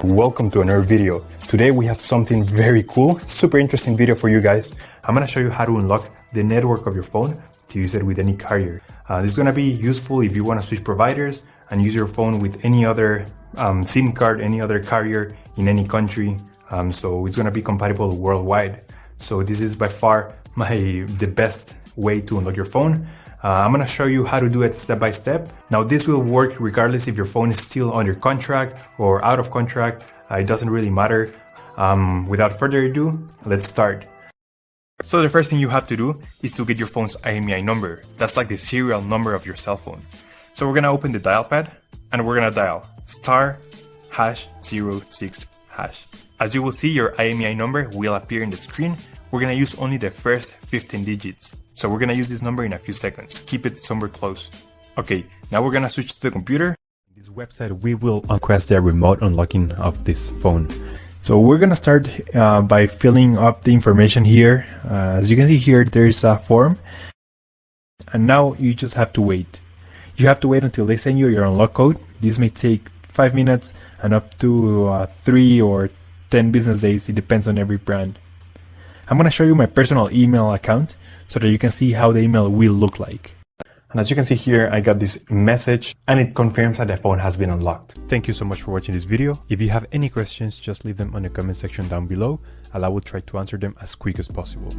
Welcome to another video. Today we have something very cool, super interesting video for you guys. I'm gonna show you how to unlock the network of your phone to use it with any carrier. This is gonna be useful if you wanna switch providers and use your phone with any other SIM card, any other carrier in any country. So it's gonna be compatible worldwide. So this is by far the best way to unlock your phone. I'm gonna show you how to do it step by step. Now this will work regardless if your phone is still under contract or out of contract. It doesn't really matter. Without further ado, let's start. So the first thing you have to do is to get your phone's IMEI number. That's like the serial number of your cell phone. So we're gonna open the dial pad and we're gonna dial *#06#. As you will see, your IMEI number will appear in the screen. We're gonna use only the first 15 digits. So we're gonna use this number in a few seconds. Keep it somewhere close. Okay, now we're gonna switch to the computer. In this website, we will request the remote unlocking of this phone. So we're gonna start by filling up the information here. As you can see here, there's a form. And now you just have to wait. You have to wait until they send you your unlock code. This may take 5 minutes and up to 3 or 10 business days. It depends on every brand. I'm going to show you my personal email account so that you can see how the email will look like. And as you can see here, I got this message and it confirms that the phone has been unlocked. Thank you so much for watching this video. If you have any questions, just leave them on the comment section down below and I will try to answer them as quick as possible.